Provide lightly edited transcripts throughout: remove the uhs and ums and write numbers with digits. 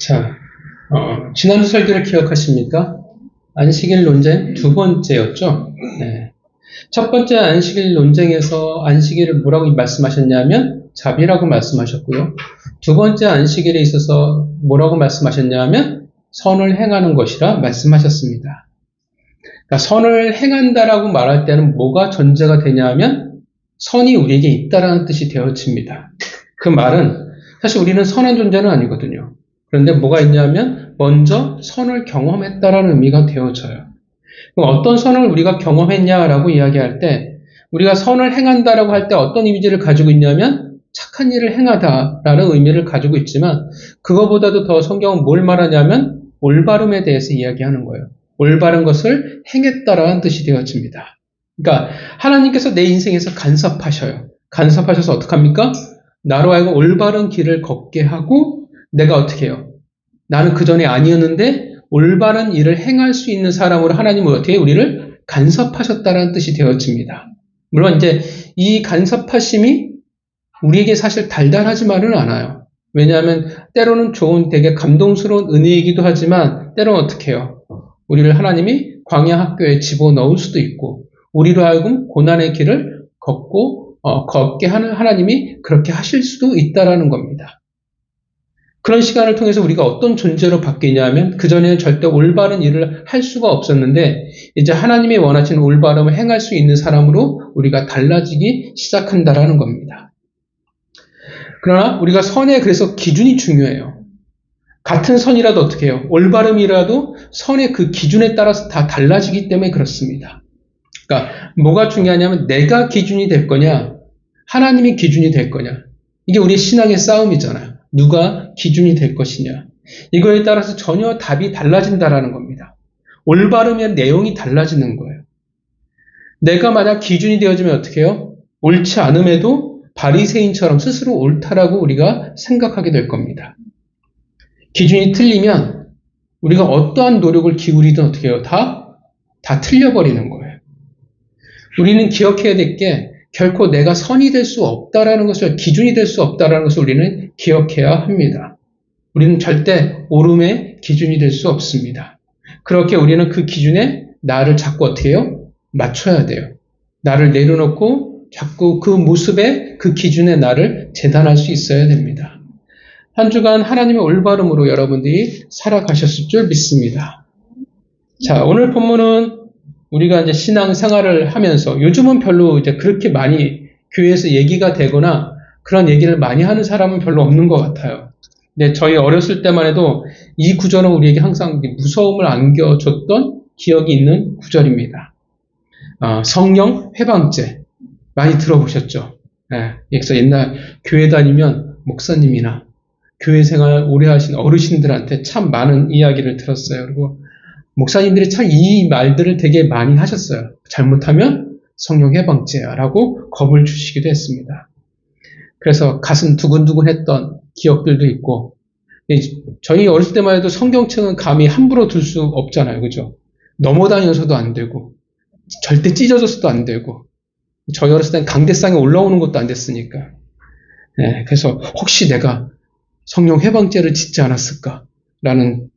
자, 지난주 설교를 기억하십니까? 안식일 논쟁 두 번째였죠. 네. 첫 번째 안식일 논쟁에서 안식일을 뭐라고 말씀하셨냐면 자비라고 말씀하셨고요. 두 번째 안식일에 있어서 뭐라고 말씀하셨냐면 선을 행하는 것이라 말씀하셨습니다. 그러니까 선을 행한다라고 말할 때는 뭐가 전제가 되냐면 선이 우리에게 있다라는 뜻이 되어집니다. 그 말은 사실 우리는 선한 존재는 아니거든요. 그런데 뭐가 있냐면 먼저 선을 경험했다라는 의미가 되어져요. 그럼 어떤 선을 우리가 경험했냐라고 이야기할 때 우리가 선을 행한다라고 할 때 어떤 이미지를 가지고 있냐면 착한 일을 행하다라는 의미를 가지고 있지만 그거보다도 더 성경은 뭘 말하냐면 올바름에 대해서 이야기하는 거예요. 올바른 것을 행했다라는 뜻이 되어집니다. 그러니까 하나님께서 내 인생에서 간섭하셔요. 간섭하셔서 어떡합니까? 나로 하여금 올바른 길을 걷게 하고 내가 어떻게 해요? 나는 그 전에 아니었는데 올바른 일을 행할 수 있는 사람으로 하나님은 어떻게 우리를 간섭하셨다는 뜻이 되어집니다. 물론 이제 이 간섭하심이 우리에게 사실 달달하지만은 않아요. 왜냐하면 때로는 좋은 되게 감동스러운 은혜이기도 하지만 때로는 어떻게 해요? 우리를 하나님이 광야 학교에 집어넣을 수도 있고 우리로 하여금 고난의 길을 걷게 하는 하나님이 그렇게 하실 수도 있다라는 겁니다. 그런 시간을 통해서 우리가 어떤 존재로 바뀌냐면 그전에는 절대 올바른 일을 할 수가 없었는데 이제 하나님이 원하시는 올바름을 행할 수 있는 사람으로 우리가 달라지기 시작한다라는 겁니다. 그러나 우리가 선에 그래서 기준이 중요해요. 같은 선이라도 어떻게 해요? 올바름이라도 선의 그 기준에 따라서 다 달라지기 때문에 그렇습니다. 그러니까 뭐가 중요하냐면 내가 기준이 될 거냐 하나님이 기준이 될 거냐 이게 우리 신앙의 싸움이잖아요. 누가 기준이 될 것이냐. 이거에 따라서 전혀 답이 달라진다라는 겁니다. 올바르면 내용이 달라지는 거예요. 내가 만약 기준이 되어지면 어떻게 해요? 옳지 않음에도 바리새인처럼 스스로 옳다라고 우리가 생각하게 될 겁니다. 기준이 틀리면 우리가 어떠한 노력을 기울이든 어떻게 해요? 다 틀려버리는 거예요. 우리는 기억해야 될 게 결코 내가 선이 될 수 없다라는 것을, 기준이 될 수 없다라는 것을 우리는 기억해야 합니다. 우리는 절대 옳음의 기준이 될 수 없습니다. 그렇게 우리는 그 기준에 나를 자꾸 어떻게 해요? 맞춰야 돼요. 나를 내려놓고 자꾸 그 모습에 그 기준에 나를 재단할 수 있어야 됩니다. 한 주간 하나님의 올바름으로 여러분들이 살아가셨을 줄 믿습니다. 자, 오늘 본문은 우리가 이제 신앙생활을 하면서 요즘은 별로 이제 그렇게 많이 교회에서 얘기가 되거나 그런 얘기를 많이 하는 사람은 별로 없는 것 같아요. 근데 저희 어렸을 때만 해도 이 구절은 우리에게 항상 무서움을 안겨줬던 기억이 있는 구절입니다. 성령 회방죄 많이 들어보셨죠? 그래서 옛날 교회 다니면 목사님이나 교회 생활 오래 하신 어르신들한테 참 많은 이야기를 들었어요. 그리고 목사님들이 참 이 말들을 되게 많이 하셨어요. 잘못하면 성령 해방죄야라고 겁을 주시기도 했습니다. 그래서 가슴 두근두근 했던 기억들도 있고 저희 어렸을 때만 해도 성경책은 감히 함부로 들 수 없잖아요. 그죠? 넘어다녀서도 안 되고 절대 찢어져서도 안 되고 저희 어렸을 때는 강대상에 올라오는 것도 안 됐으니까 그래서 혹시 내가 성령 해방죄를 짓지 않았을까라는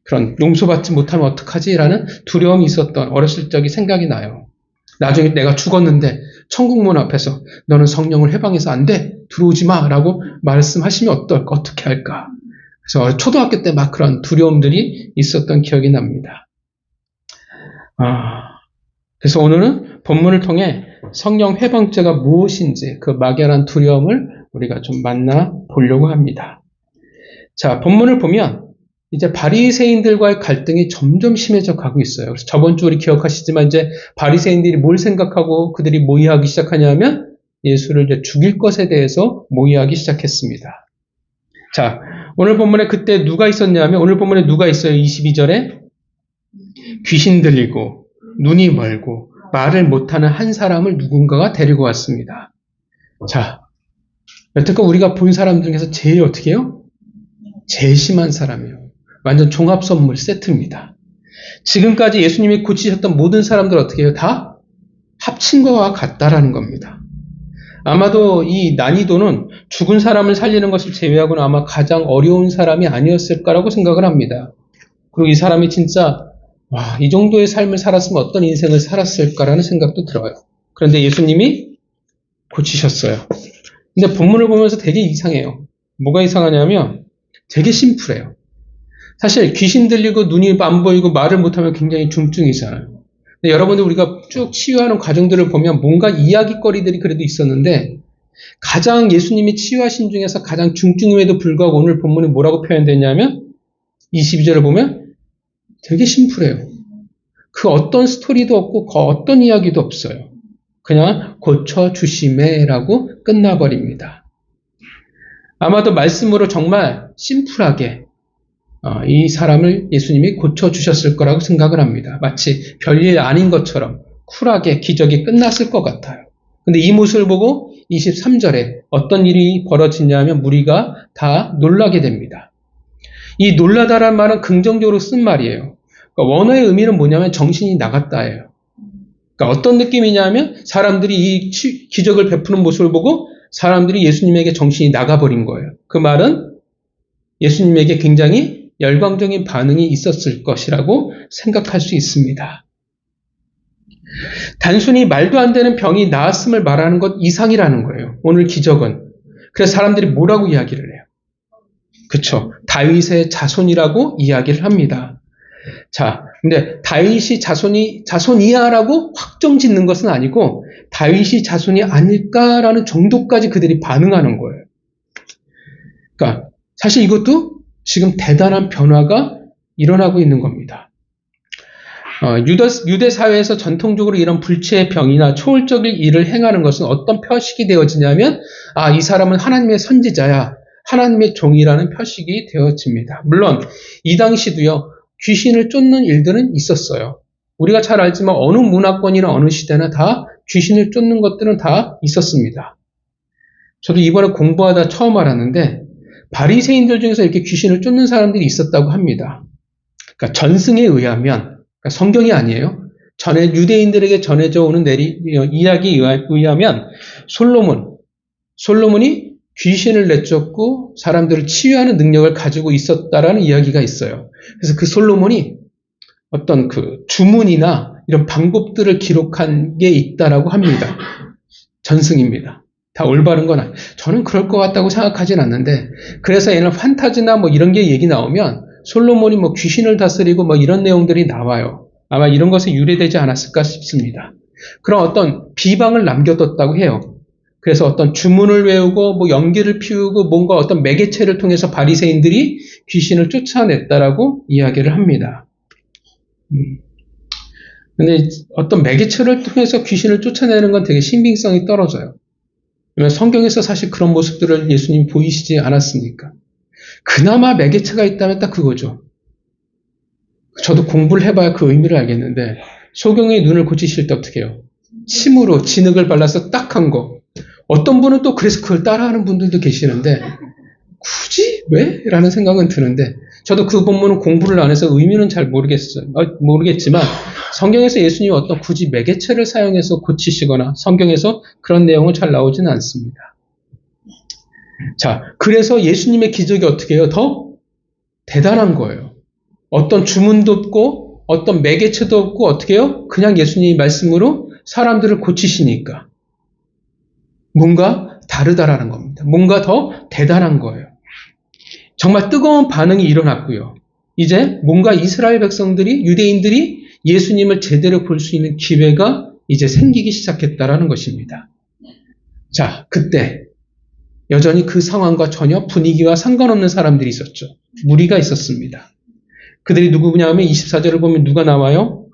그런 용서받지 못하면 어떡하지라는 두려움이 있었던 어렸을 적이 생각이 나요. 나중에 내가 죽었는데 천국문 앞에서 너는 성령을 해방해서 안 돼! 들어오지 마! 라고 말씀하시면 어떻게 할까? 그래서 초등학교 때 막 그런 두려움들이 있었던 기억이 납니다. 그래서 오늘은 본문을 통해 성령 해방죄가 무엇인지 그 막연한 두려움을 우리가 좀 만나 보려고 합니다. 자, 본문을 보면 이제 바리새인들과의 갈등이 점점 심해져 가고 있어요. 그래서 저번 주 우리 기억하시지만 이제 바리새인들이 뭘 생각하고 그들이 모의하기 시작하냐면 예수를 이제 죽일 것에 대해서 모의하기 시작했습니다. 자, 오늘 본문에 그때 누가 있었냐면 오늘 본문에 누가 있어요? 22절에 귀신 들리고 눈이 멀고 말을 못하는 한 사람을 누군가가 데리고 왔습니다. 자, 여태껏 우리가 본 사람 중에서 제일 어떻게 해요? 제일 심한 사람이에요. 완전 종합선물 세트입니다. 지금까지 예수님이 고치셨던 모든 사람들 어떻게 해요? 다 합친 것과 같다라는 겁니다. 아마도 이 난이도는 죽은 사람을 살리는 것을 제외하고는 아마 가장 어려운 사람이 아니었을까라고 생각을 합니다. 그리고 이 사람이 진짜 와, 이 정도의 삶을 살았으면 어떤 인생을 살았을까라는 생각도 들어요. 그런데 예수님이 고치셨어요. 근데 본문을 보면서 되게 이상해요. 뭐가 이상하냐면 되게 심플해요. 사실 귀신 들리고 눈이 안 보이고 말을 못하면 굉장히 중증이잖아요. 근데 여러분들 우리가 쭉 치유하는 과정들을 보면 뭔가 이야기거리들이 그래도 있었는데 가장 예수님이 치유하신 중에서 가장 중증임에도 불구하고 오늘 본문이 뭐라고 표현되냐면 22절을 보면 되게 심플해요. 그 어떤 스토리도 없고 그 어떤 이야기도 없어요. 그냥 고쳐주심에라고 끝나버립니다. 아마도 말씀으로 정말 심플하게 이 사람을 예수님이 고쳐주셨을 거라고 생각을 합니다. 마치 별일 아닌 것처럼 쿨하게 기적이 끝났을 것 같아요. 근데 이 모습을 보고 23절에 어떤 일이 벌어지냐면 무리가 다 놀라게 됩니다. 이 놀라다라는 말은 긍정적으로 쓴 말이에요. 그러니까 원어의 의미는 뭐냐면 정신이 나갔다예요. 그러니까 어떤 느낌이냐면 사람들이 이 기적을 베푸는 모습을 보고 사람들이 예수님에게 정신이 나가버린 거예요. 그 말은 예수님에게 굉장히 열광적인 반응이 있었을 것이라고 생각할 수 있습니다. 단순히 말도 안 되는 병이 나았음을 말하는 것 이상이라는 거예요. 오늘 기적은. 그래서 사람들이 뭐라고 이야기를 해요? 그쵸. 다윗의 자손이라고 이야기를 합니다. 자, 근데 다윗이 자손이야라고 확정 짓는 것은 아니고 다윗이 자손이 아닐까라는 정도까지 그들이 반응하는 거예요. 그러니까 사실 이것도 지금 대단한 변화가 일어나고 있는 겁니다. 유대 사회에서 전통적으로 이런 불치의 병이나 초월적인 일을 행하는 것은 어떤 표식이 되어지냐면 이 사람은 하나님의 선지자야, 하나님의 종이라는 표식이 되어집니다. 물론 이 당시도요. 귀신을 쫓는 일들은 있었어요. 우리가 잘 알지만 어느 문화권이나 어느 시대나 다 귀신을 쫓는 것들은 다 있었습니다. 저도 이번에 공부하다 처음 알았는데 바리새인들 중에서 이렇게 귀신을 쫓는 사람들이 있었다고 합니다. 그러니까 전승에 의하면, 그러니까 성경이 아니에요. 유대인들에게 전해져 오는 이야기에 의하면 솔로몬이 귀신을 내쫓고 사람들을 치유하는 능력을 가지고 있었다라는 이야기가 있어요. 그래서 그 솔로몬이 어떤 그 주문이나 이런 방법들을 기록한 게 있다라고 합니다. 전승입니다. 다 올바른 건 아니에요. 저는 그럴 것 같다고 생각하진 않는데, 그래서 얘는 판타지나 뭐 이런 게 얘기 나오면 솔로몬이 뭐 귀신을 다스리고 뭐 이런 내용들이 나와요. 아마 이런 것에 유래되지 않았을까 싶습니다. 그런 어떤 비방을 남겨뒀다고 해요. 그래서 어떤 주문을 외우고 뭐 연기를 피우고 뭔가 어떤 매개체를 통해서 바리새인들이 귀신을 쫓아냈다라고 이야기를 합니다. 근데 어떤 매개체를 통해서 귀신을 쫓아내는 건 되게 신빙성이 떨어져요. 왜냐면 성경에서 사실 그런 모습들을 예수님 보이시지 않았으니까. 그나마 매개체가 있다면 딱 그거죠. 저도 공부를 해봐야 그 의미를 알겠는데 소경의 눈을 고치실 때 어떻게 해요? 침으로 진흙을 발라서 딱 한 거. 어떤 분은 또 그래서 그걸 따라하는 분들도 계시는데 굳이 왜? 라는 생각은 드는데 저도 그 본문은 공부를 안 해서 의미는 잘 모르겠지만 성경에서 예수님이 어떤 굳이 매개체를 사용해서 고치시거나 성경에서 그런 내용은 잘 나오지는 않습니다. 자, 그래서 예수님의 기적이 어떻게 해요? 더 대단한 거예요. 어떤 주문도 없고 어떤 매개체도 없고 어떻게 해요? 그냥 예수님의 말씀으로 사람들을 고치시니까 뭔가 다르다라는 겁니다. 뭔가 더 대단한 거예요. 정말 뜨거운 반응이 일어났고요. 이제 뭔가 이스라엘 백성들이, 유대인들이 예수님을 제대로 볼 수 있는 기회가 이제 생기기 시작했다라는 것입니다. 자, 그때 여전히 그 상황과 전혀 분위기와 상관없는 사람들이 있었죠. 무리가 있었습니다. 그들이 누구냐면 24절을 보면 누가 나와요?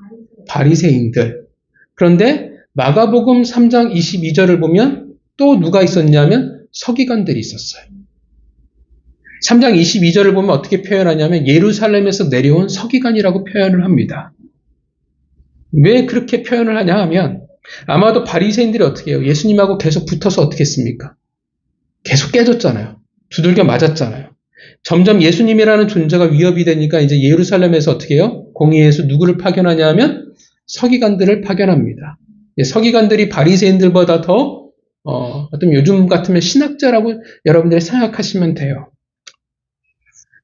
바리새인들. 그런데 마가복음 3장 22절을 보면 또 누가 있었냐면 서기관들이 있었어요. 3장 22절을 보면 어떻게 표현하냐면 예루살렘에서 내려온 서기관이라고 표현을 합니다. 왜 그렇게 표현을 하냐 하면 아마도 바리새인들이 어떻게 해요? 예수님하고 계속 붙어서 어떻게 했습니까? 계속 깨졌잖아요. 두들겨 맞았잖아요. 점점 예수님이라는 존재가 위협이 되니까 이제 예루살렘에서 어떻게 해요? 공의회에서 누구를 파견하냐 하면 서기관들을 파견합니다. 서기관들이 바리새인들보다 더 어떤 요즘 같으면 신학자라고 여러분들이 생각하시면 돼요.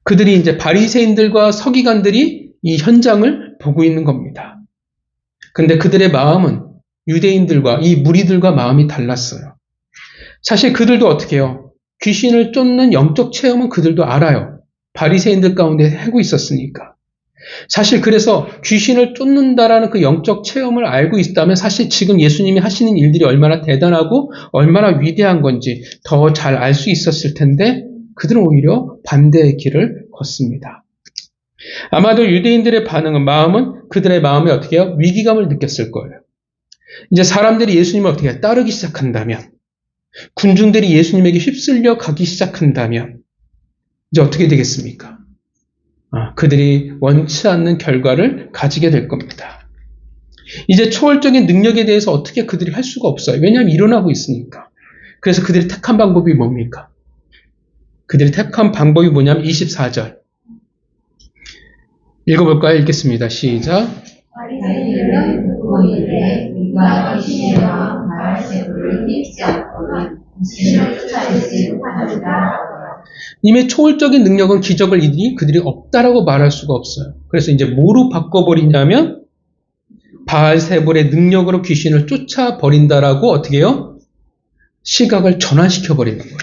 그들이 이제 바리새인들과 서기관들이 이 현장을 보고 있는 겁니다. 근데 그들의 마음은 유대인들과 이 무리들과 마음이 달랐어요. 사실 그들도 어떻게 해요? 귀신을 쫓는 영적 체험은 그들도 알아요. 바리새인들 가운데 하고 있었으니까. 사실 그래서 귀신을 쫓는다라는 그 영적 체험을 알고 있다면 사실 지금 예수님이 하시는 일들이 얼마나 대단하고 얼마나 위대한 건지 더 잘 알 수 있었을 텐데 그들은 오히려 반대의 길을 걷습니다. 아마도 유대인들의 마음은 그들의 마음에 어떻게 해요? 위기감을 느꼈을 거예요. 이제 사람들이 예수님을 어떻게 해요? 따르기 시작한다면, 군중들이 예수님에게 휩쓸려 가기 시작한다면 이제 어떻게 되겠습니까? 그들이 원치 않는 결과를 가지게 될 겁니다. 이제 초월적인 능력에 대해서 어떻게 그들이 할 수가 없어요. 왜냐하면 일어나고 있으니까. 그래서 그들이 택한 방법이 뭡니까? 그들이 택한 방법이 뭐냐면 24절. 읽어볼까요? 읽겠습니다. 시작. 바리새인들은 듣고 이르되 우리가 귀신의 왕 바알세불을 믿지 않고는 귀신을 쫓아내지 못하리라. 이미 초월적인 능력은 기적을 그들이 없다라고 말할 수가 없어요. 그래서 이제 뭐로 바꿔버리냐면 바알세불의 능력으로 귀신을 쫓아버린다라고 어떻게 해요? 시각을 전환시켜버리는 거예요.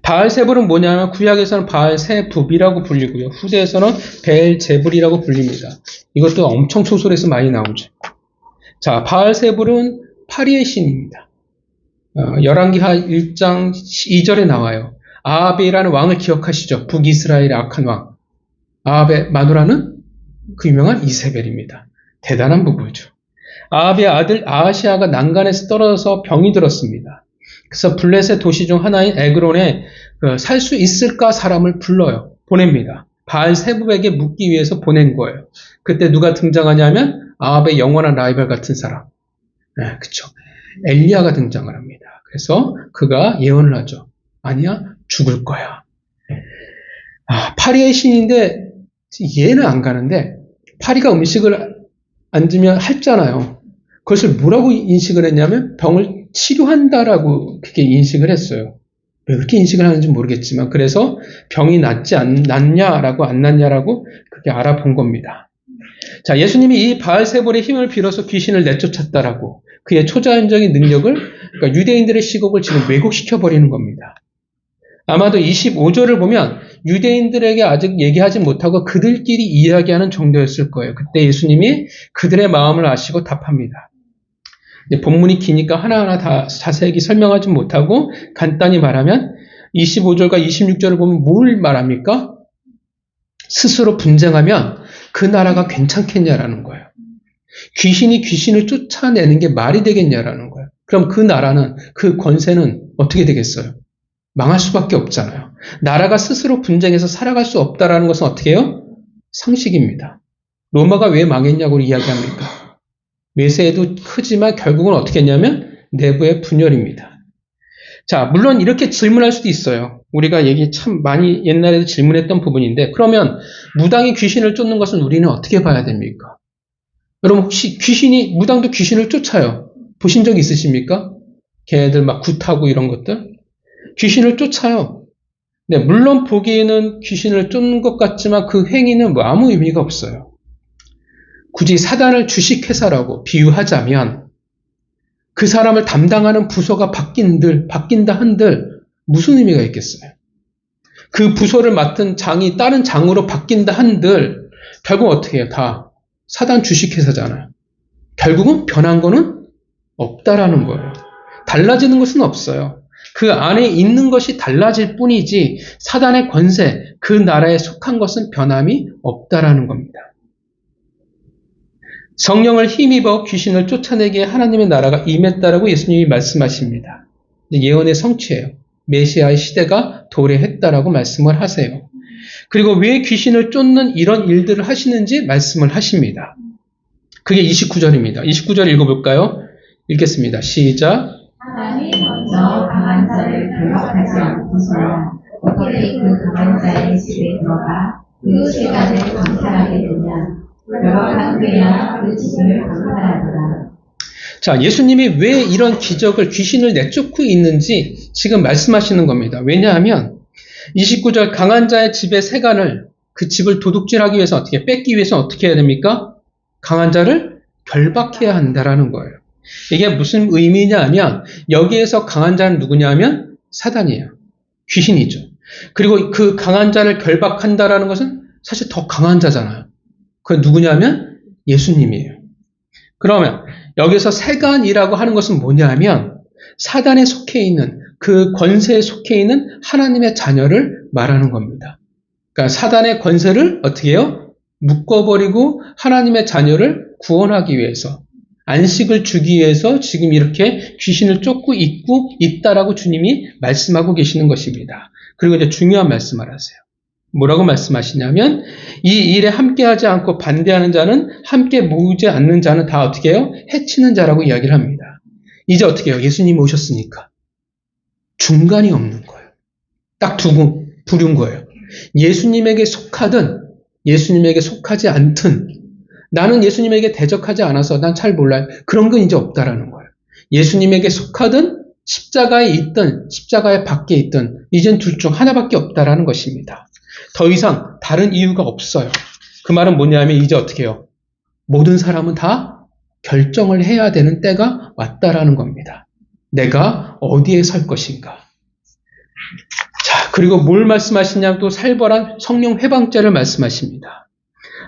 바알세불은 뭐냐면 구약에서는 바알세붑이라고 불리고요. 후대에서는 벨제불이라고 불립니다. 이것도 엄청 소설에서 많이 나오죠. 자, 바알세불은 파리의 신입니다. 열왕기하 1장 2절에 나와요. 아합이라는 왕을 기억하시죠? 북이스라엘의 악한 왕. 아합의 마누라는 그 유명한 이세벨입니다. 대단한 부부죠. 아합의 아들 아하시아가 난간에서 떨어져서 병이 들었습니다. 그래서 블레셋 도시 중 하나인 에그론에 살 수 있을까 사람을 불러요. 보냅니다. 바알세붑에게 묻기 위해서 보낸 거예요. 그때 누가 등장하냐면 아합의 영원한 라이벌 같은 사람. 네, 그쵸. 엘리야가 등장을 합니다. 그래서 그가 예언을 하죠. 아니야, 죽을 거야. 파리의 신인데 이해는 안 가는데 파리가 음식을 안 주면 핥잖아요. 그것을 뭐라고 인식을 했냐면 병을 치료한다라고 그렇게 인식을 했어요. 왜 그렇게 인식을 하는지 모르겠지만 그래서 병이 낫냐라고 안 낫냐라고 그렇게 알아본 겁니다. 자, 예수님이 이 바알세불의 힘을 빌어서 귀신을 내쫓았다라고 그의 초자연적인 능력을 그러니까 유대인들의 시각을 지금 왜곡시켜 버리는 겁니다. 아마도 25절을 보면 유대인들에게 아직 얘기하지 못하고 그들끼리 이야기하는 정도였을 거예요. 그때 예수님이 그들의 마음을 아시고 답합니다. 본문이 기니까 하나하나 다 자세히 설명하지 못하고 간단히 말하면 25절과 26절을 보면 뭘 말합니까? 스스로 분쟁하면 그 나라가 괜찮겠냐라는 거예요. 귀신이 귀신을 쫓아내는 게 말이 되겠냐라는 거예요. 그럼 그 나라는, 그 권세는 어떻게 되겠어요? 망할 수밖에 없잖아요. 나라가 스스로 분쟁해서 살아갈 수 없다라는 것은 어떻게 해요? 상식입니다. 로마가 왜 망했냐고 이야기합니까? 외세도 크지만 결국은 어떻게 했냐면 내부의 분열입니다. 자, 물론 이렇게 질문할 수도 있어요. 우리가 얘기 참 많이 옛날에도 질문했던 부분인데 그러면 무당이 귀신을 쫓는 것은 우리는 어떻게 봐야 됩니까? 여러분 혹시 무당도 귀신을 쫓아요. 보신 적 있으십니까? 걔네들 막 굿하고 이런 것들. 귀신을 쫓아요. 네, 물론 보기에는 귀신을 쫓는 것 같지만 그 행위는 뭐 아무 의미가 없어요. 굳이 사단을 주식회사라고 비유하자면 그 사람을 담당하는 부서가 바뀐다 한들 무슨 의미가 있겠어요? 그 부서를 맡은 장이 다른 장으로 바뀐다 한들 결국 어떻게 해요? 다 사단 주식회사잖아요. 결국은 변한 거는 없다라는 거예요. 달라지는 것은 없어요. 그 안에 있는 것이 달라질 뿐이지 사단의 권세, 그 나라에 속한 것은 변함이 없다라는 겁니다. 성령을 힘입어 귀신을 쫓아내기에 하나님의 나라가 임했다라고 예수님이 말씀하십니다. 예언의 성취예요. 메시아의 시대가 도래했다라고 말씀을 하세요. 그리고 왜 귀신을 쫓는 이런 일들을 하시는지 말씀을 하십니다. 그게 29절입니다. 29절 읽어볼까요? 읽겠습니다. 시작. 하나님이 먼저 강한 자를 결박하지 않고서야 어떻게 그 강한 자의 집에 들어가 그 시간을 강탈하게 되냐. 결박한 그야 그 집을 강탈하더라. 자, 예수님이 왜 이런 기적을 귀신을 내쫓고 있는지 지금 말씀하시는 겁니다. 왜냐하면 29절 강한 자의 집의 세간을 그 집을 도둑질하기 위해서 어떻게 뺏기 위해서 어떻게 해야 됩니까? 강한 자를 결박해야 한다라는 거예요. 이게 무슨 의미냐 하면 여기에서 강한 자는 누구냐 하면 사단이에요. 귀신이죠. 그리고 그 강한 자를 결박한다라는 것은 사실 더 강한 자잖아요. 그게 누구냐면 예수님이에요. 그러면 여기서 세간이라고 하는 것은 뭐냐면 사단에 속해 있는 그 권세에 속해 있는 하나님의 자녀를 말하는 겁니다. 그러니까 사단의 권세를 어떻게 해요? 묶어버리고 하나님의 자녀를 구원하기 위해서 안식을 주기 위해서 지금 이렇게 귀신을 쫓고 있다라고 주님이 말씀하고 계시는 것입니다. 그리고 이제 중요한 말씀을 하세요. 뭐라고 말씀하시냐면 이 일에 함께하지 않고 반대하는 자는 함께 모으지 않는 자는 다 어떻게 해요? 해치는 자라고 이야기를 합니다. 이제 어떻게 해요? 예수님이 오셨으니까 중간이 없는 거예요. 딱 두 부류인 거예요. 예수님에게 속하든 예수님에게 속하지 않든 나는 예수님에게 대적하지 않아서 난 잘 몰라요. 그런 건 이제 없다라는 거예요. 예수님에게 속하든 십자가에 있든 십자가에 밖에 있든 이젠 둘 중 하나밖에 없다라는 것입니다. 더 이상 다른 이유가 없어요. 그 말은 뭐냐면 이제 어떻게 해요? 모든 사람은 다 결정을 해야 되는 때가 왔다라는 겁니다. 내가 어디에 설 것인가? 자, 그리고 뭘 말씀하시냐면 또 살벌한 성령 회방죄를 말씀하십니다.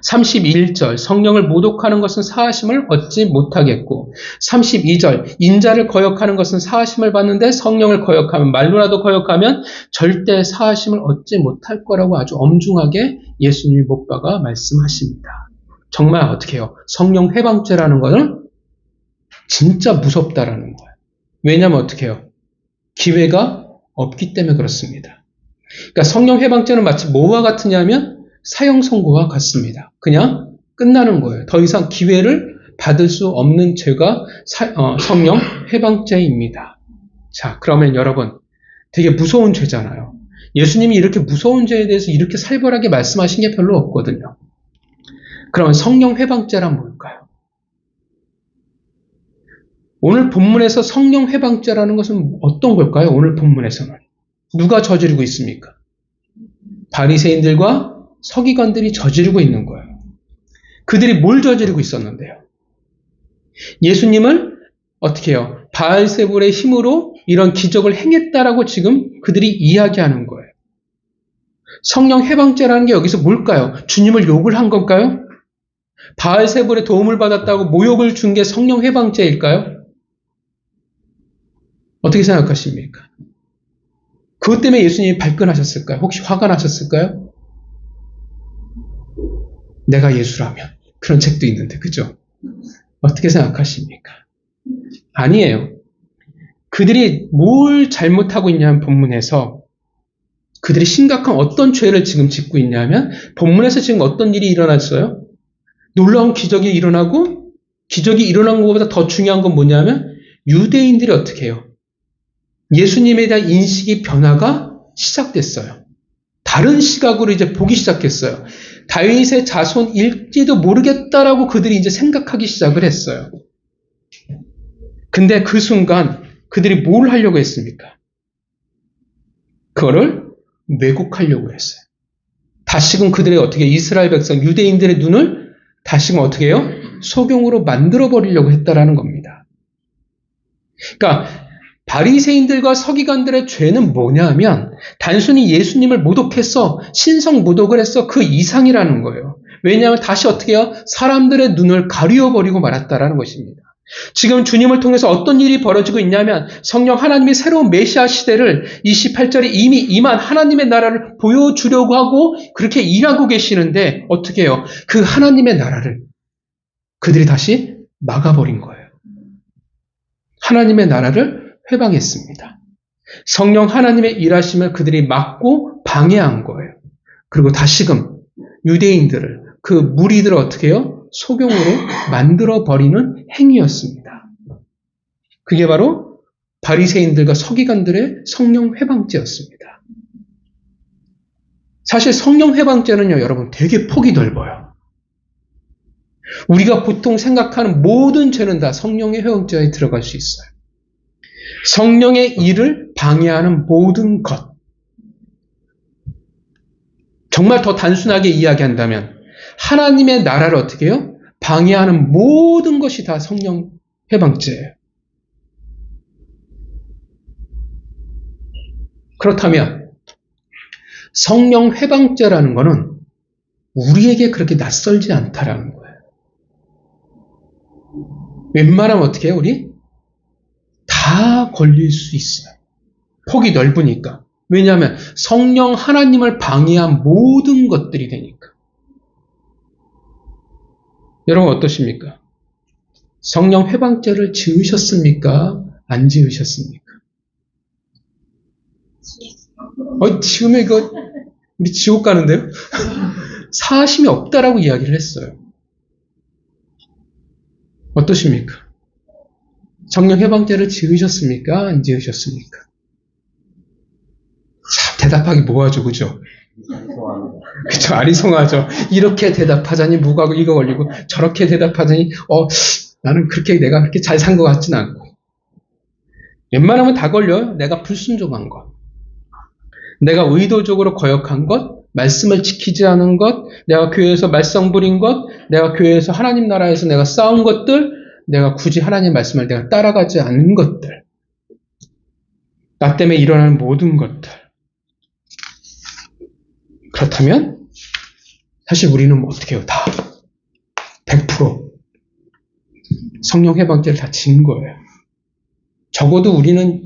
31절 성령을 모독하는 것은 사하심을 얻지 못하겠고 32절 인자를 거역하는 것은 사하심을 받는데 성령을 거역하면 말로라도 거역하면 절대 사하심을 얻지 못할 거라고 아주 엄중하게 예수님이 못 박아 말씀하십니다. 정말 어떻게 해요? 성령 회방죄라는 것은 진짜 무섭다라는 거예요. 왜냐하면 어떻게 해요? 기회가 없기 때문에 그렇습니다. 그러니까 성령 회방죄는 마치 뭐와 같으냐면 사형 선고와 같습니다. 그냥 끝나는 거예요. 더 이상 기회를 받을 수 없는 죄가 성령 회방죄입니다. 자, 그러면 여러분 되게 무서운 죄잖아요. 예수님이 이렇게 무서운 죄에 대해서 이렇게 살벌하게 말씀하신 게 별로 없거든요. 그러면 성령 회방죄란 뭘까요? 오늘 본문에서 성령 회방죄라는 것은 어떤 걸까요? 오늘 본문에서는 누가 저지르고 있습니까? 바리새인들과 서기관들이 저지르고 있는 거예요. 그들이 뭘 저지르고 있었는데요? 예수님을 어떻게 해요? 바알세불의 힘으로 이런 기적을 행했다라고 지금 그들이 이야기하는 거예요. 성령 회방죄라는 게 여기서 뭘까요? 주님을 욕을 한 건가요? 바알세불의 도움을 받았다고 모욕을 준 게 성령 회방죄일까요? 어떻게 생각하십니까? 그것 때문에 예수님이 발끈하셨을까요? 혹시 화가 나셨을까요? 내가 예수라면 그런 책도 있는데 그죠? 어떻게 생각하십니까? 아니에요. 그들이 뭘 잘못하고 있냐면 본문에서 그들이 심각한 어떤 죄를 지금 짓고 있냐면 본문에서 지금 어떤 일이 일어났어요? 놀라운 기적이 일어나고 기적이 일어난 것보다 더 중요한 건 뭐냐면 유대인들이 어떻게 해요? 예수님에 대한 인식이 변화가 시작됐어요. 다른 시각으로 이제 보기 시작했어요. 다윗의 자손일지도 모르겠다라고 그들이 이제 생각하기 시작을 했어요. 근데 그 순간 그들이 뭘 하려고 했습니까? 그거를 왜곡하려고 했어요. 다시금 그들의 어떻게 이스라엘 백성, 유대인들의 눈을 다시금 어떻게 해요? 소경으로 만들어버리려고 했다라는 겁니다. 그러니까 바리새인들과 서기관들의 죄는 뭐냐 하면 단순히 예수님을 모독했어, 신성 모독을 했어, 그 이상이라는 거예요. 왜냐하면 다시 어떻게 해요? 사람들의 눈을 가리워버리고 말았다라는 것입니다. 지금 주님을 통해서 어떤 일이 벌어지고 있냐면 성령 하나님이 새로운 메시아 시대를 28절에 이미 임한 하나님의 나라를 보여주려고 하고 그렇게 일하고 계시는데 어떻게 해요? 그 하나님의 나라를 그들이 다시 막아버린 거예요. 하나님의 나라를 회방했습니다. 성령 하나님의 일하심을 그들이 막고 방해한 거예요. 그리고 다시금 유대인들을 그 무리들을 어떻게 해요? 소경으로 만들어버리는 행위였습니다. 그게 바로 바리새인들과 서기관들의 성령 회방죄였습니다. 사실 성령 회방죄는요, 여러분 되게 폭이 넓어요. 우리가 보통 생각하는 모든 죄는 다 성령의 회방죄에 들어갈 수 있어요. 성령의 일을 방해하는 모든 것. 정말 더 단순하게 이야기한다면 하나님의 나라를 어떻게 해요? 방해하는 모든 것이 다 성령 회방죄예요. 그렇다면 성령 회방죄라는 것은 우리에게 그렇게 낯설지 않다라는 거예요. 웬만하면 어떻게 해요? 우리? 다 걸릴 수 있어요. 폭이 넓으니까. 왜냐하면 성령 하나님을 방해한 모든 것들이 되니까. 여러분 어떠십니까? 성령 회방죄를 지으셨습니까? 안 지으셨습니까? 지금에 이거 우리 지옥 가는데요? 사심이 없다라고 이야기를 했어요. 어떠십니까? 성령 회방죄를 지으셨습니까? 안 지으셨습니까? 참 대답하기 뭐하죠, 그죠? 그쵸, 아리송하죠. 이렇게 대답하자니 뭐가 이거 걸리고 저렇게 대답하자니 나는 내가 그렇게 잘 산 것 같진 않고. 웬만하면 다 걸려요. 내가 불순종한 것, 내가 의도적으로 거역한 것, 말씀을 지키지 않은 것, 내가 교회에서 말썽 부린 것, 내가 교회에서 하나님 나라에서 내가 싸운 것들, 내가 굳이 하나님 말씀을 내가 따라가지 않는 것들, 나 때문에 일어나는 모든 것들. 그렇다면 사실 우리는 어떻게 해요? 다 100% 성령 회방죄를 다 지은 거예요. 적어도 우리는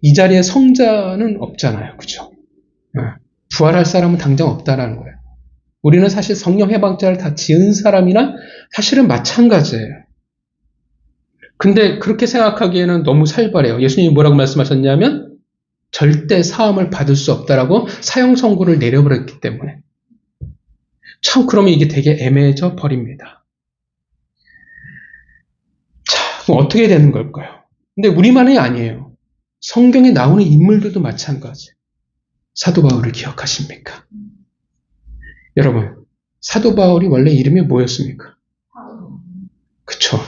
이 자리에 성자는 없잖아요. 그죠? 부활할 사람은 당장 없다라는 거예요. 우리는 사실 성령 회방죄를 다 지은 사람이나 사실은 마찬가지예요. 근데 그렇게 생각하기에는 너무 살벌해요. 예수님이 뭐라고 말씀하셨냐면 절대 사함을 받을 수 없다라고 사형 선고를 내려버렸기 때문에. 참 그러면 이게 되게 애매해져 버립니다. 자, 그럼 어떻게 되는 걸까요? 근데 우리만이 아니에요. 성경에 나오는 인물들도 마찬가지. 사도 바울을 기억하십니까? 여러분, 사도 바울이 원래 이름이 뭐였습니까? 그쵸.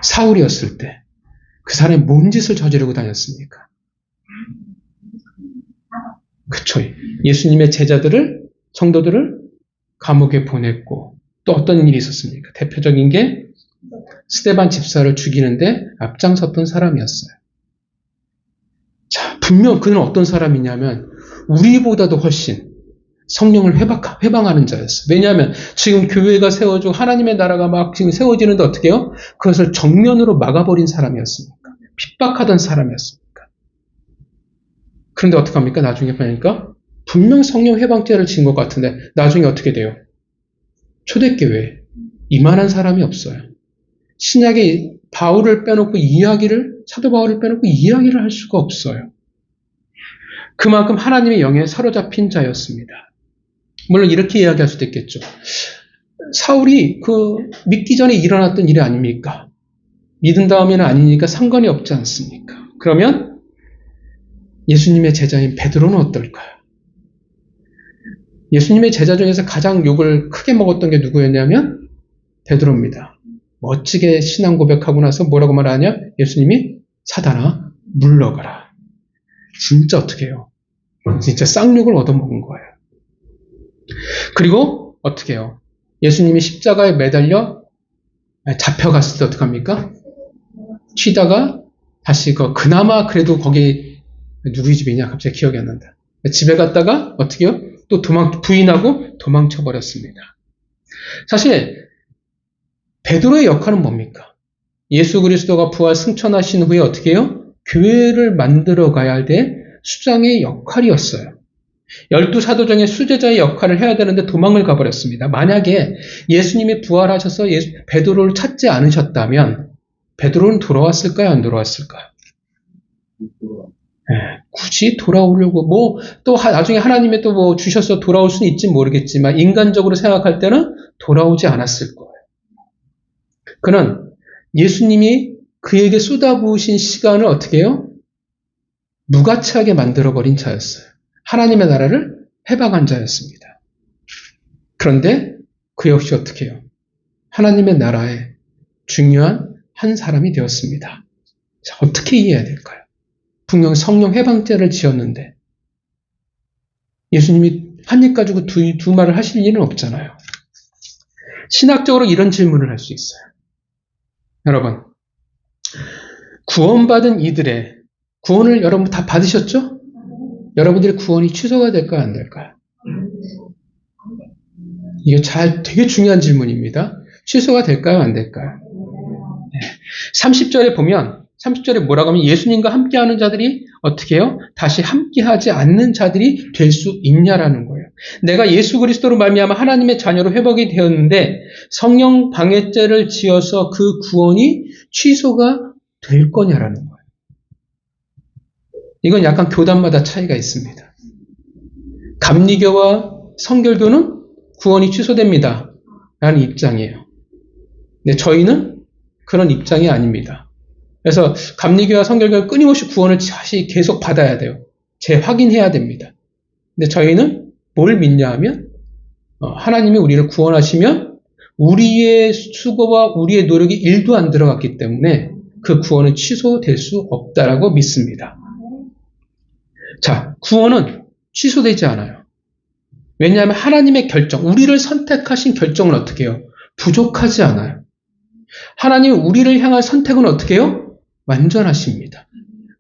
사울이었을 때 그 사람이 뭔 짓을 저지르고 다녔습니까? 그쵸. 예수님의 성도들을 감옥에 보냈고, 또 어떤 일이 있었습니까? 대표적인 게 스데반 집사를 죽이는데 앞장섰던 사람이었어요. 자, 분명 그는 어떤 사람이냐면 우리보다도 훨씬 성령을 회방하는 자였어요. 왜냐하면 지금 교회가 세워지고 하나님의 나라가 막 지금 세워지는데 어떻게 해요? 그것을 정면으로 막아버린 사람이었습니까? 핍박하던 사람이었습니까? 그런데 어떻게 합니까? 나중에 보니까 분명 성령 회방죄를 지은 것 같은데 나중에 어떻게 돼요? 초대교회에 이만한 사람이 없어요. 신약에 바울을 빼놓고 사도 바울을 빼놓고 이야기를 할 수가 없어요. 그만큼 하나님의 영에 사로잡힌 자였습니다. 물론 이렇게 이야기할 수도 있겠죠. 사울이 믿기 전에 일어났던 일이 아닙니까? 믿은 다음에는 아니니까 상관이 없지 않습니까? 그러면 예수님의 제자인 베드로는 어떨까요? 예수님의 제자 중에서 가장 욕을 크게 먹었던 게 누구였냐면 베드로입니다. 멋지게 신앙 고백하고 나서 뭐라고 말하냐? 예수님이 사단아 물러가라. 진짜 어떻게 해요? 진짜 쌍욕을 얻어먹은 거예요. 그리고 어떻게 해요? 예수님이 십자가에 매달려 잡혀갔을 때 어떡합니까? 튀다가 다시 그나마 그래도 거기 누구의 집이냐? 갑자기 기억이 안 난다. 집에 갔다가 어떻게 해요? 또 부인하고 도망쳐버렸습니다. 사실 베드로의 역할은 뭡니까? 예수 그리스도가 부활 승천하신 후에 어떻게 해요? 교회를 만들어 가야 될 수장의 역할이었어요. 12사도 중에 수제자의 역할을 해야 되는데 도망을 가버렸습니다. 만약에 예수님이 부활하셔서 베드로를 찾지 않으셨다면 베드로는 돌아왔을까요? 안 돌아왔을까요? 굳이 돌아오려고 또 나중에 하나님이 또 주셔서 돌아올 수는 있지 모르겠지만 인간적으로 생각할 때는 돌아오지 않았을 거예요. 그는 예수님이 그에게 쏟아부으신 시간을 어떻게 해요? 무가치하게 만들어버린 자였어요. 하나님의 나라를 회방한 자였습니다. 그런데 그 역시 어떻게 해요? 하나님의 나라에 중요한 한 사람이 되었습니다. 자, 어떻게 이해해야 될까요? 분명 성령 해방죄를 지었는데 예수님이 한 입 가지고 두 말을 하실 일은 없잖아요. 신학적으로 이런 질문을 할 수 있어요. 여러분, 구원받은 이들의 구원을 여러분 다 받으셨죠? 여러분들의 구원이 취소가 될까요? 안 될까요? 이게 되게 중요한 질문입니다. 취소가 될까요? 안 될까요? 30절에 보면 30절에 뭐라고 하면 예수님과 함께하는 자들이 어떻게 해요? 다시 함께하지 않는 자들이 될 수 있냐라는 거예요. 내가 예수 그리스도로 말미암아 하나님의 자녀로 회복이 되었는데 성령 방해죄를 지어서 그 구원이 취소가 될 거냐라는 거예요. 이건 약간 교단마다 차이가 있습니다. 감리교와 성결교는 구원이 취소됩니다 라는 입장이에요. 근데 저희는 그런 입장이 아닙니다. 그래서 감리교와 성결교는 끊임없이 구원을 다시 계속 받아야 돼요. 재확인해야 됩니다. 근데 저희는 뭘 믿냐 하면 하나님이 우리를 구원하시면 우리의 수고와 우리의 노력이 1도 안 들어갔기 때문에 그 구원은 취소될 수 없다라고 믿습니다. 자, 구원은 취소되지 않아요. 왜냐하면 하나님의 결정, 우리를 선택하신 결정은 어떻게 해요? 부족하지 않아요. 하나님이 우리를 향한 선택은 어떻게 해요? 완전하십니다.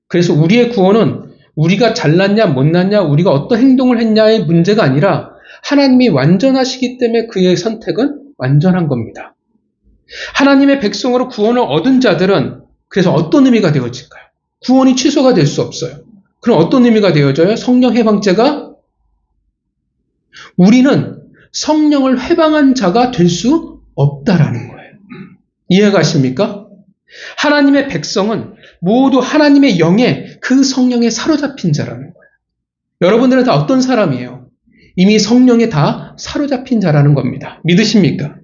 그래서 우리의 구원은 우리가 잘났냐 못났냐 우리가 어떤 행동을 했냐의 문제가 아니라 하나님이 완전하시기 때문에 그의 선택은 완전한 겁니다. 하나님의 백성으로 구원을 얻은 자들은 그래서 어떤 의미가 되어질까요? 구원이 취소가 될 수 없어요. 그럼 어떤 의미가 되어져요? 성령 해방죄가 우리는 성령을 회방한 자가 될 수 없다라는 거예요. 이해가십니까? 하나님의 백성은 모두 하나님의 영에 그 성령에 사로잡힌 자라는 거예요. 여러분들은 다 어떤 사람이에요? 이미 성령에 다 사로잡힌 자라는 겁니다. 믿으십니까?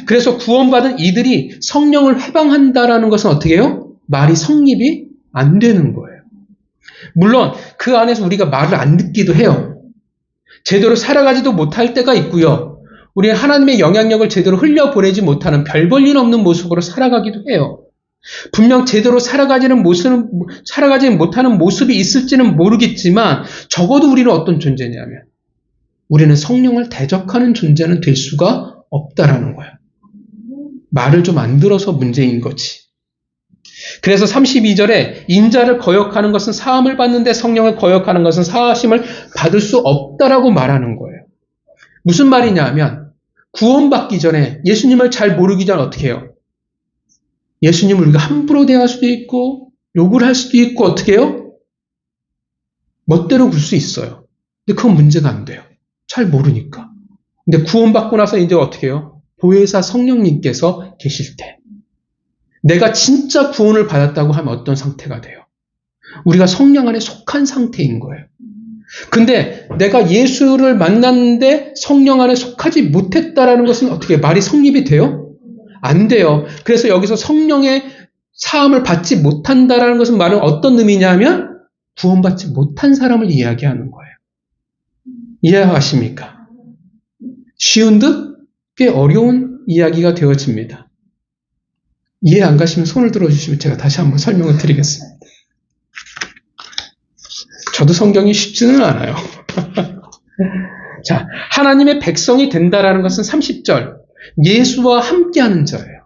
그래서 구원받은 이들이 성령을 회방한다라는 것은 어떻게 해요? 말이 성립이 안 되는 거예요. 물론 그 안에서 우리가 말을 안 듣기도 해요. 제대로 살아가지도 못할 때가 있고요. 우리 하나님의 영향력을 제대로 흘려보내지 못하는 별 볼 일 없는 모습으로 살아가기도 해요. 분명 제대로 살아가지 못하는 모습이 있을지는 모르겠지만 적어도 우리는 어떤 존재냐면 우리는 성령을 대적하는 존재는 될 수가 없다라는 거예요. 말을 좀 안 들어서 문제인 거지. 그래서 32절에 인자를 거역하는 것은 사함을 받는데 성령을 거역하는 것은 사하심을 받을 수 없다라고 말하는 거예요. 무슨 말이냐 하면 구원받기 전에 예수님을 잘 모르기 전에 어떻게 해요? 예수님을 우리가 함부로 대할 수도 있고 욕을 할 수도 있고 어떻게 해요? 멋대로 굴 수 있어요. 근데 그건 문제가 안 돼요. 잘 모르니까. 근데 구원받고 나서 이제 어떻게 해요? 보혜사 성령님께서 계실 때 내가 진짜 구원을 받았다고 하면 어떤 상태가 돼요? 우리가 성령 안에 속한 상태인 거예요. 근데 내가 예수를 만났는데 성령 안에 속하지 못했다라는 것은 어떻게 말이 성립이 돼요? 안 돼요. 그래서 여기서 성령의 사함을 받지 못한다라는 것은 말은 어떤 의미냐 하면 구원받지 못한 사람을 이야기하는 거예요. 이해하십니까? 쉬운 듯 꽤 어려운 이야기가 되어집니다. 이해 안 가시면 손을 들어주시면 제가 다시 한번 설명을 드리겠습니다. 저도 성경이 쉽지는 않아요. 자, 하나님의 백성이 된다라는 것은 30절 예수와 함께하는 자예요.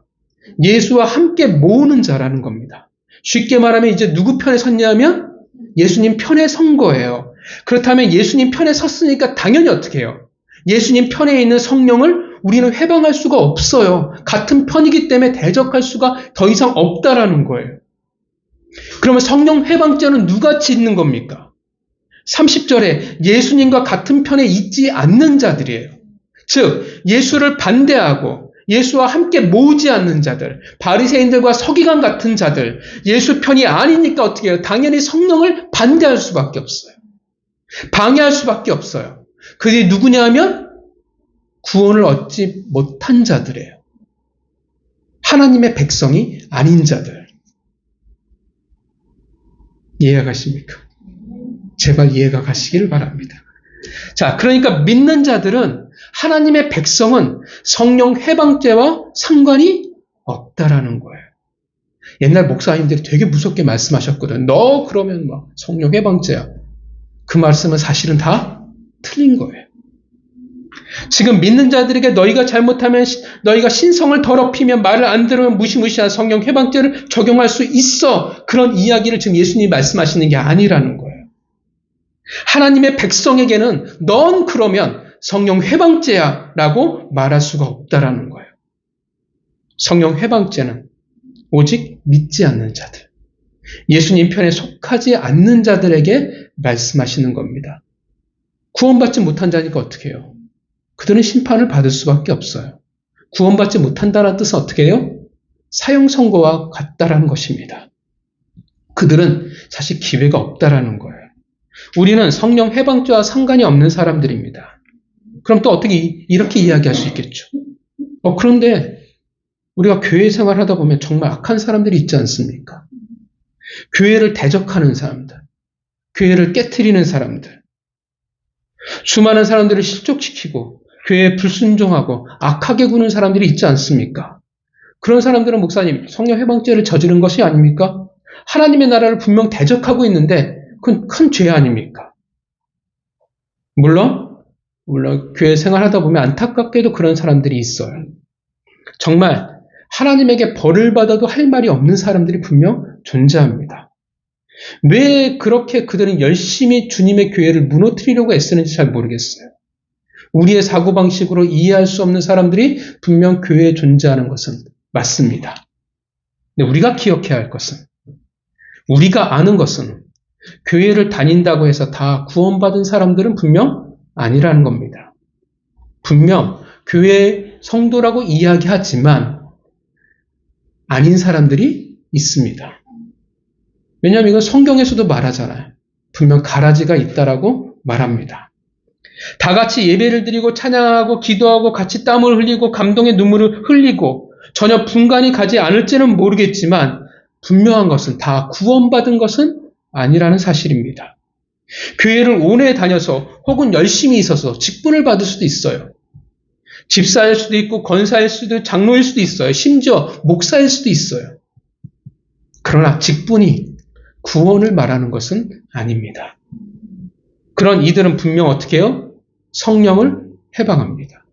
예수와 함께 모으는 자라는 겁니다. 쉽게 말하면 이제 누구 편에 섰냐면 예수님 편에 선 거예요. 그렇다면 예수님 편에 섰으니까 당연히 어떻게 해요? 예수님 편에 있는 성령을 우리는 회방할 수가 없어요. 같은 편이기 때문에 대적할 수가 더 이상 없다라는 거예요. 그러면 성령 회방죄는 누가 짓는 겁니까? 30절에 예수님과 같은 편에 있지 않는 자들이에요. 즉 예수를 반대하고 예수와 함께 모으지 않는 자들, 바리새인들과 서기관 같은 자들, 예수 편이 아니니까 어떻게 해요? 당연히 성령을 반대할 수밖에 없어요. 방해할 수밖에 없어요. 그들이 누구냐 하면 구원을 얻지 못한 자들이에요. 하나님의 백성이 아닌 자들. 이해가 가십니까? 제발 이해가 가시기를 바랍니다. 자, 그러니까 믿는 자들은 하나님의 백성은 성령 해방죄와 상관이 없다라는 거예요. 옛날 목사님들이 되게 무섭게 말씀하셨거든. 너 그러면 막 성령 해방죄야. 그 말씀은 사실은 다 틀린 거예요. 지금 믿는 자들에게 너희가 잘못하면 너희가 신성을 더럽히면 말을 안 들으면 무시무시한 성령 해방죄를 적용할 수 있어. 그런 이야기를 지금 예수님이 말씀하시는 게 아니라는 거예요. 하나님의 백성에게는 넌 그러면 성령 해방죄야 라고 말할 수가 없다라는 거예요. 성령 해방죄는 오직 믿지 않는 자들, 예수님 편에 속하지 않는 자들에게 말씀하시는 겁니다. 구원받지 못한 자니까 어떻게 해요? 그들은 심판을 받을 수밖에 없어요. 구원받지 못한다는 뜻은 어떻게 해요? 사형 선고와 같다라는 것입니다. 그들은 사실 기회가 없다라는 거예요. 우리는 성령 해방죄와 상관이 없는 사람들입니다. 그럼 또 어떻게 이렇게 이야기할 수 있겠죠? 그런데 우리가 교회 생활하다 보면 정말 악한 사람들이 있지 않습니까? 교회를 대적하는 사람들, 교회를 깨트리는 사람들, 수많은 사람들을 실족시키고 교회에 불순종하고 악하게 구는 사람들이 있지 않습니까? 그런 사람들은 목사님, 성령 해방죄를 저지른 것이 아닙니까? 하나님의 나라를 분명 대적하고 있는데 그건 큰 죄 아닙니까? 물론 교회 생활하다 보면 안타깝게도 그런 사람들이 있어요. 정말 하나님에게 벌을 받아도 할 말이 없는 사람들이 분명 존재합니다. 왜 그렇게 그들은 열심히 주님의 교회를 무너뜨리려고 애쓰는지 잘 모르겠어요. 우리의 사고방식으로 이해할 수 없는 사람들이 분명 교회에 존재하는 것은 맞습니다. 근데 우리가 기억해야 할 것은, 우리가 아는 것은 교회를 다닌다고 해서 다 구원받은 사람들은 분명 아니라는 겁니다. 분명 교회 성도라고 이야기하지만 아닌 사람들이 있습니다. 왜냐하면 이건 성경에서도 말하잖아요. 분명 가라지가 있다라고 말합니다. 다 같이 예배를 드리고 찬양하고 기도하고 같이 땀을 흘리고 감동의 눈물을 흘리고 전혀 분간이 가지 않을지는 모르겠지만 분명한 것은 다 구원받은 것은 아니라는 사실입니다. 교회를 오래 다녀서 혹은 열심히 있어서 직분을 받을 수도 있어요. 집사일 수도 있고 권사일 수도 있고 장로일 수도 있어요. 심지어 목사일 수도 있어요. 그러나 직분이 구원을 말하는 것은 아닙니다. 그런 이들은 분명 어떻게 해요? 성령을 해방합니다.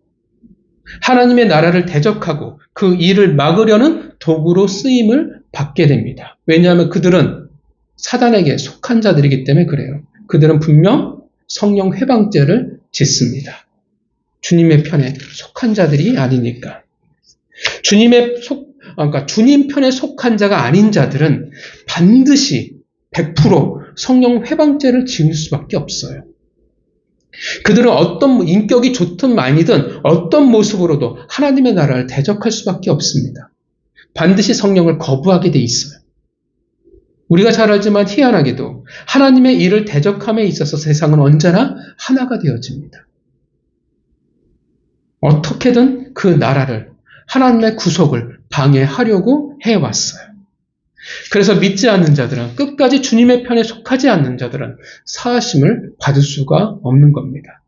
하나님의 나라를 대적하고 그 일을 막으려는 도구로 쓰임을 받게 됩니다. 왜냐하면 그들은 사단에게 속한 자들이기 때문에 그래요. 그들은 분명 성령 해방죄를 짓습니다. 주님의 편에 속한 자들이 아니니까. 주님 편에 속한 자가 아닌 자들은 반드시 100% 성령 해방죄를 지을 수밖에 없어요. 그들은 어떤 인격이 좋든 말이든 어떤 모습으로도 하나님의 나라를 대적할 수밖에 없습니다. 반드시 성령을 거부하게 돼 있어요. 우리가 잘 알지만 희한하게도 하나님의 일을 대적함에 있어서 세상은 언제나 하나가 되어집니다. 어떻게든 그 나라를, 하나님의 구속을 방해하려고 해왔어요. 그래서 믿지 않는 자들은, 끝까지 주님의 편에 속하지 않는 자들은 사하심을 받을 수가 없는 겁니다.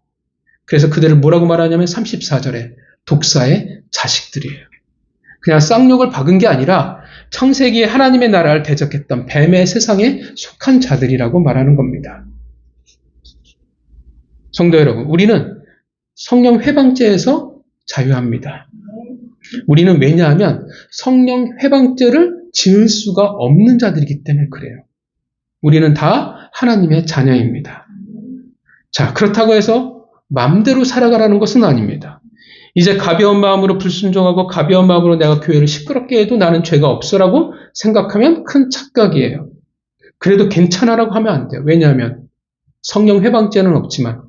그래서 그들을 뭐라고 말하냐면 34절에 독사의 자식들이에요. 그냥 쌍욕을 박은 게 아니라 창세기에 하나님의 나라를 대적했던 뱀의 세상에 속한 자들이라고 말하는 겁니다. 성도 여러분, 우리는 성령 해방죄에서 자유합니다. 우리는 왜냐하면 성령 해방죄를 지을 수가 없는 자들이기 때문에 그래요. 우리는 다 하나님의 자녀입니다. 자, 그렇다고 해서 마음대로 살아가라는 것은 아닙니다. 이제 가벼운 마음으로 불순종하고 가벼운 마음으로 내가 교회를 시끄럽게 해도 나는 죄가 없어라고 생각하면 큰 착각이에요. 그래도 괜찮아라고 하면 안 돼요. 왜냐하면 성령 해방죄는 없지만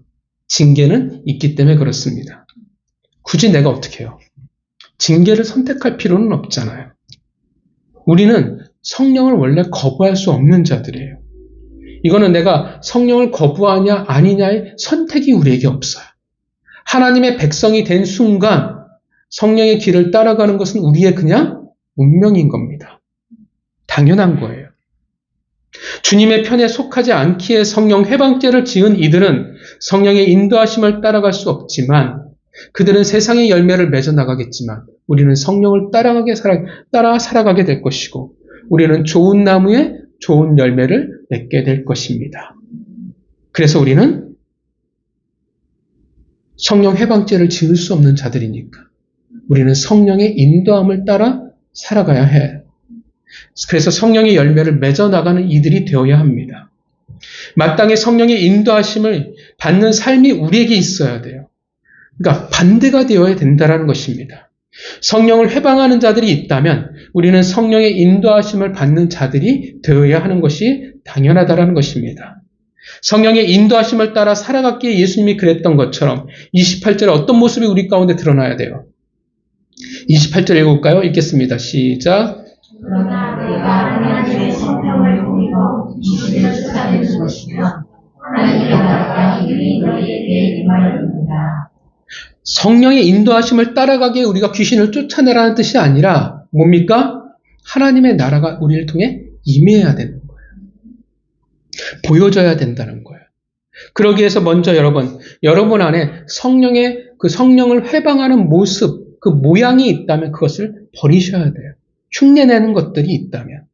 징계는 있기 때문에 그렇습니다. 굳이 내가 어떻게 해요? 징계를 선택할 필요는 없잖아요. 우리는 성령을 원래 거부할 수 없는 자들이에요. 이거는 내가 성령을 거부하냐 아니냐의 선택이 우리에게 없어요. 하나님의 백성이 된 순간 성령의 길을 따라가는 것은 우리의 그냥 운명인 겁니다. 당연한 거예요. 주님의 편에 속하지 않기에 성령 해방죄를 지은 이들은 성령의 인도하심을 따라갈 수 없지만 그들은 세상의 열매를 맺어 나가겠지만 우리는 성령을 따라 살아가게 될 것이고 우리는 좋은 나무에 좋은 열매를 맺게 될 것입니다. 그래서 우리는 성령 해방죄를 지을 수 없는 자들이니까 우리는 성령의 인도함을 따라 살아가야 해요. 그래서 성령의 열매를 맺어 나가는 이들이 되어야 합니다. 마땅히 성령의 인도하심을 받는 삶이 우리에게 있어야 돼요. 그러니까 반대가 되어야 된다는 것입니다. 성령을 회방하는 자들이 있다면 우리는 성령의 인도하심을 받는 자들이 되어야 하는 것이 당연하다는 것입니다. 성령의 인도하심을 따라 살아갔기에 예수님이 그랬던 것처럼 28절에 어떤 모습이 우리 가운데 드러나야 돼요. 28절 읽어볼까요? 읽겠습니다. 시작. 그러나 내가 하나님의 성령을 보이고 귀신을 쫓아내는 것이며 하나님의 나라가 이미 너희에게 임하였느니라. 성령의 인도하심을 따라가기에 우리가 귀신을 쫓아내라는 뜻이 아니라 뭡니까? 하나님의 나라가 우리를 통해 임해야 되는 거예요. 보여져야 된다는 거예요. 그러기 위해서 먼저 여러분 안에 그 성령을 회방하는 모습, 그 모양이 있다면 그것을 버리셔야 돼요. 흉내내는 것들이 있다면.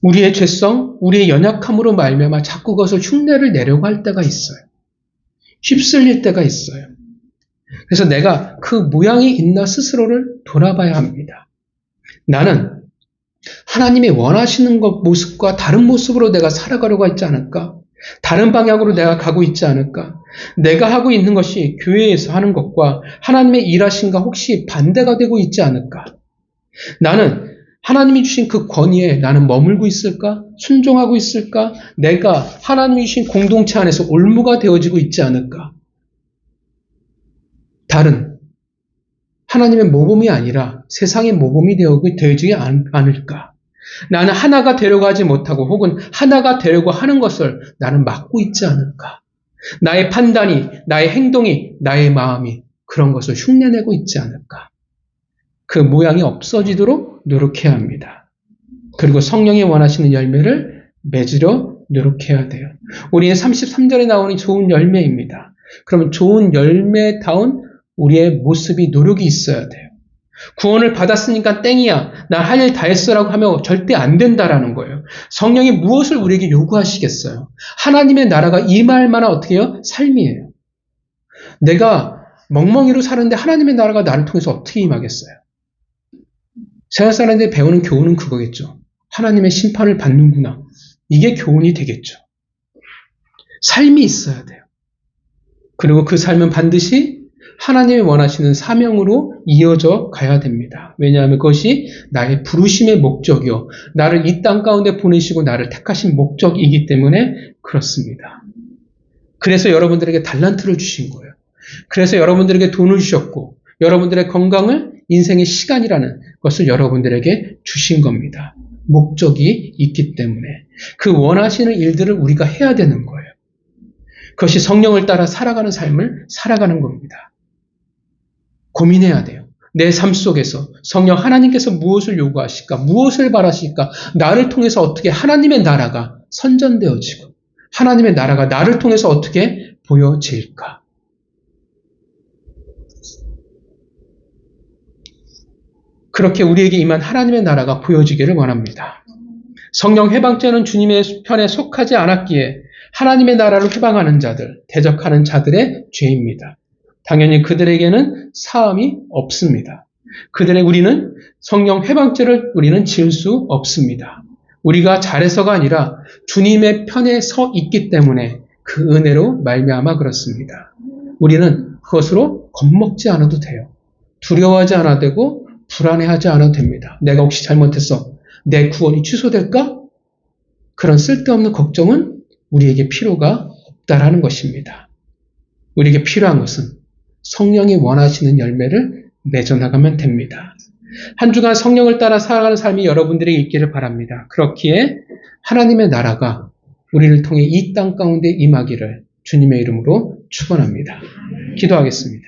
우리의 죄성, 우리의 연약함으로 말미암아 자꾸 그것을 흉내를 내려고 할 때가 있어요. 휩쓸릴 때가 있어요. 그래서 내가 그 모양이 있나 스스로를 돌아봐야 합니다. 나는 하나님이 원하시는 모습과 다른 모습으로 내가 살아가려고 하지 않을까? 다른 방향으로 내가 가고 있지 않을까? 내가 하고 있는 것이 교회에서 하는 것과 하나님의 일하심과 혹시 반대가 되고 있지 않을까? 나는 하나님이 주신 그 권위에 나는 머물고 있을까? 순종하고 있을까? 내가 하나님이 주신 공동체 안에서 올무가 되어지고 있지 않을까? 다른 하나님의 모범이 아니라 세상의 모범이 되어지지 않을까? 나는 하나가 되려고 하지 못하고 혹은 하나가 되려고 하는 것을 나는 막고 있지 않을까? 나의 판단이, 나의 행동이, 나의 마음이 그런 것을 흉내내고 있지 않을까? 그 모양이 없어지도록 노력해야 합니다. 그리고 성령이 원하시는 열매를 맺으려 노력해야 돼요. 우리의 33절에 나오는 좋은 열매입니다. 그러면 좋은 열매다운 우리의 모습이 노력이 있어야 돼요. 구원을 받았으니까 땡이야. 나 할 일 다 했어라고 하면 절대 안 된다라는 거예요. 성령이 무엇을 우리에게 요구하시겠어요? 하나님의 나라가 임할 만한 어떻게 해요? 삶이에요. 내가 멍멍이로 사는데 하나님의 나라가 나를 통해서 어떻게 임하겠어요? 세상 사람들이 배우는 교훈은 그거겠죠. 하나님의 심판을 받는구나. 이게 교훈이 되겠죠. 삶이 있어야 돼요. 그리고 그 삶은 반드시 하나님이 원하시는 사명으로 이어져 가야 됩니다. 왜냐하면 그것이 나의 부르심의 목적이요. 나를 이 땅 가운데 보내시고 나를 택하신 목적이기 때문에 그렇습니다. 그래서 여러분들에게 달란트를 주신 거예요. 그래서 여러분들에게 돈을 주셨고 여러분들의 건강을 인생의 시간이라는 것을 여러분들에게 주신 겁니다. 목적이 있기 때문에 그 원하시는 일들을 우리가 해야 되는 거예요. 그것이 성령을 따라 살아가는 삶을 살아가는 겁니다. 고민해야 돼요. 내 삶 속에서 성령 하나님께서 무엇을 요구하실까? 무엇을 바라실까? 나를 통해서 어떻게 하나님의 나라가 선전되어지고 하나님의 나라가 나를 통해서 어떻게 보여질까? 그렇게 우리에게 임한 하나님의 나라가 보여지기를 원합니다. 성령 해방죄는 주님의 편에 속하지 않았기에 하나님의 나라를 회방하는 자들, 대적하는 자들의 죄입니다. 당연히 그들에게는 사함이 없습니다. 우리는 성령 해방죄를 우리는 지을 수 없습니다. 우리가 잘해서가 아니라 주님의 편에 서 있기 때문에 그 은혜로 말미암아 그렇습니다. 우리는 그것으로 겁먹지 않아도 돼요. 두려워하지 않아도 되고 불안해하지 않아도 됩니다. 내가 혹시 잘못했어? 내 구원이 취소될까? 그런 쓸데없는 걱정은 우리에게 필요가 없다라는 것입니다. 우리에게 필요한 것은 성령이 원하시는 열매를 맺어나가면 됩니다. 한 주간 성령을 따라 살아가는 삶이 여러분들에게 있기를 바랍니다. 그렇기에 하나님의 나라가 우리를 통해 이 땅 가운데 임하기를 주님의 이름으로 축원합니다. 기도하겠습니다.